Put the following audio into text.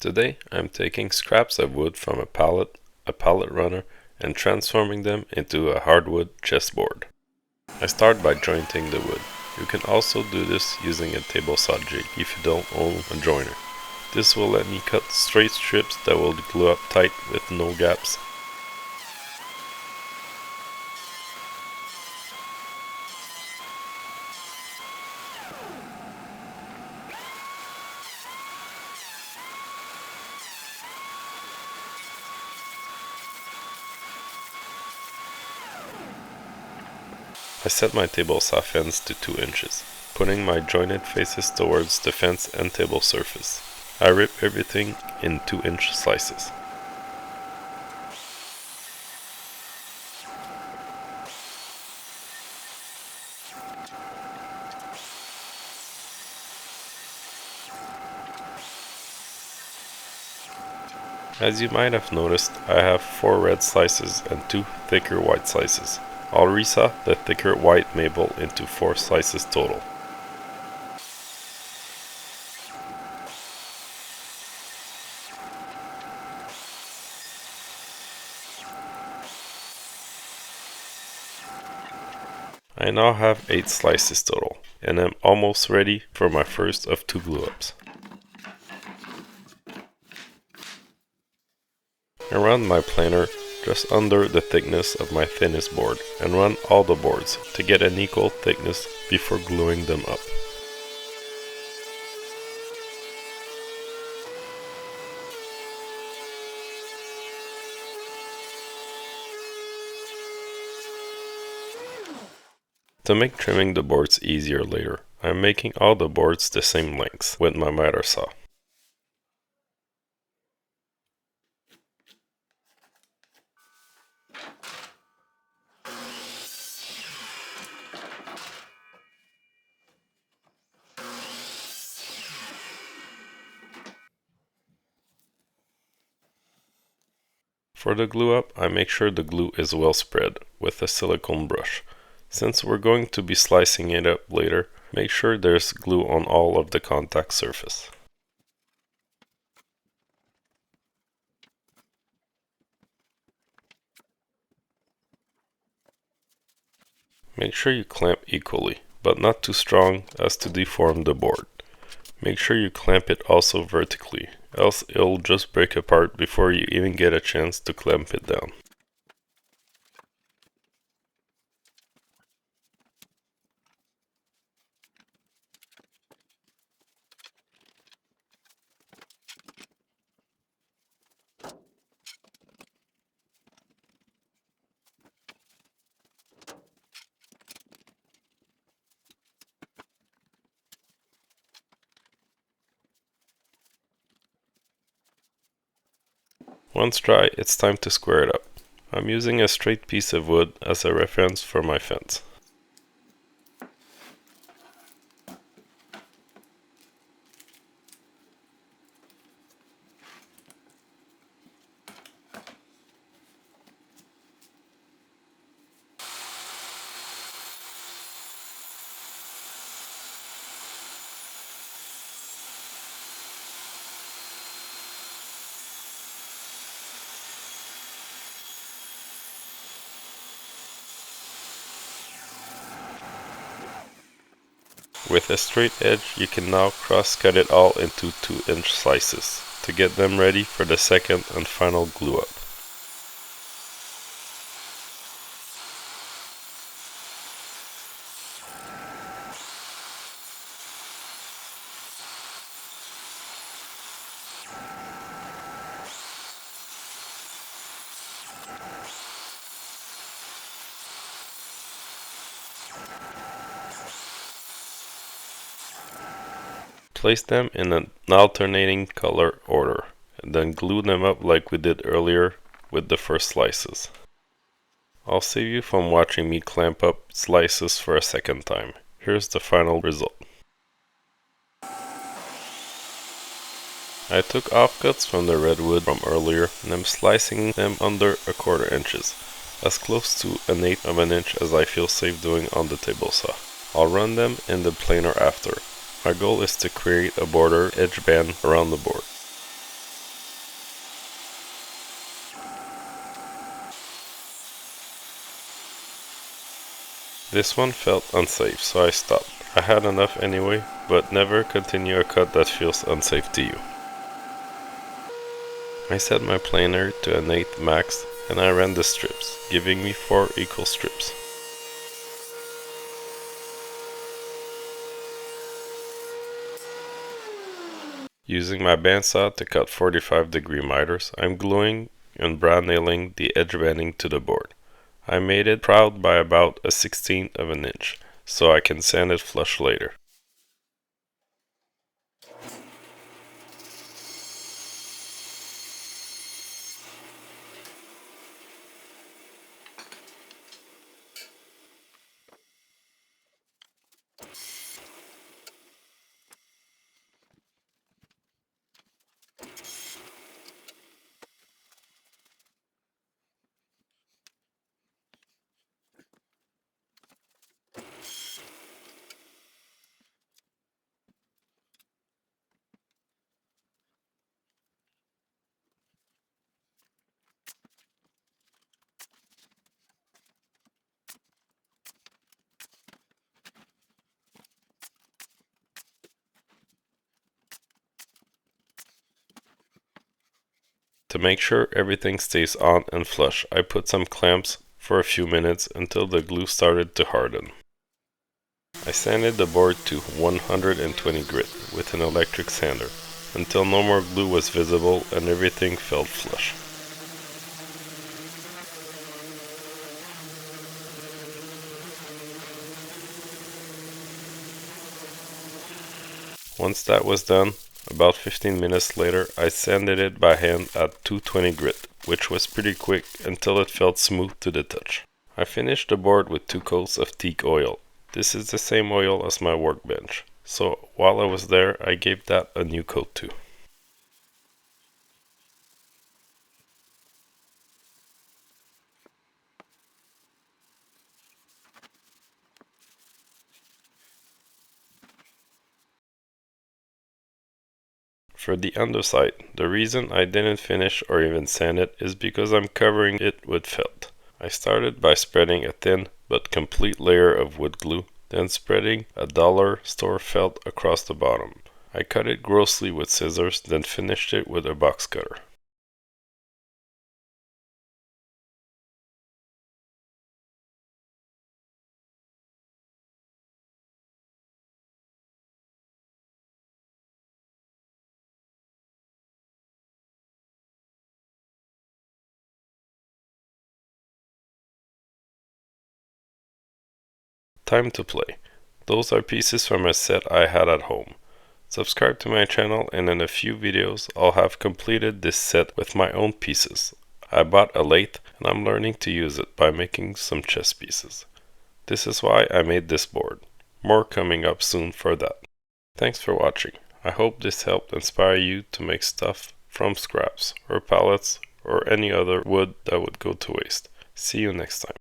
Today I'm taking scraps of wood from a pallet runner, and transforming them into a hardwood chessboard. I start by jointing the wood. You can also do this using a table saw jig if you don't own a joiner. This will let me cut straight strips that will glue up tight with no gaps. I set my table saw fence to 2 inches, putting my jointed faces towards the fence and table surface. I rip everything in 2-inch slices. As you might have noticed, I have 4 red slices and 2 thicker white slices. I'll resaw the thicker white maple into 4 slices total. I now have 8 slices total, and I'm almost ready for my first of 2 glue-ups. I run my planer just under the thickness of my thinnest board and run all the boards to get an equal thickness before gluing them up. To make trimming the boards easier later, I'm making all the boards the same length with my miter saw. For the glue up, I make sure the glue is well spread with a silicone brush. Since we're going to be slicing it up later, make sure there's glue on all of the contact surface. Make sure you clamp equally, but not too strong as to deform the board. Make sure you clamp it also vertically, else it'll just break apart before you even get a chance to clamp it down. Once dry, it's time to square it up. I'm using a straight piece of wood as a reference for my fence. With a straight edge, you can now cross-cut it all into 2-inch slices to get them ready for the second and final glue up. Place them in an alternating color order, and then glue them up like we did earlier with the first slices. I'll save you from watching me clamp up slices for a second time. Here's the final result. I took offcuts from the redwood from earlier and I'm slicing them under 1/4 inches, as close to 1/8 of an inch as I feel safe doing on the table saw. I'll run them in the planer after. My goal is to create a border edge band around the board. This one felt unsafe, so I stopped. I had enough anyway, but never continue a cut that feels unsafe to you. I set my planer to an 8 max and I ran the strips, giving me 4 equal strips. Using my bandsaw to cut 45-degree miters, I'm gluing and brow nailing the edge banding to the board. I made it proud by about a 1/16 of an inch, so I can sand it flush later. To make sure everything stays on and flush, I put some clamps for a few minutes until the glue started to harden. I sanded the board to 120 grit with an electric sander until no more glue was visible and everything felt flush. Once that was done, about 15 minutes later, I sanded it by hand at 220 grit, which was pretty quick until it felt smooth to the touch. I finished the board with 2 coats of teak oil. This is the same oil as my workbench, so while I was there, I gave that a new coat too. For the underside, the reason I didn't finish or even sand it is because I'm covering it with felt. I started by spreading a thin but complete layer of wood glue, then spreading a dollar store felt across the bottom. I cut it grossly with scissors, then finished it with a box cutter. Time to play. Those are pieces from a set I had at home. Subscribe to my channel and in a few videos I'll have completed this set with my own pieces. I bought a lathe and I'm learning to use it by making some chess pieces. This is why I made this board. More coming up soon for that. Thanks for watching. I hope this helped inspire you to make stuff from scraps or pallets or any other wood that would go to waste. See you next time.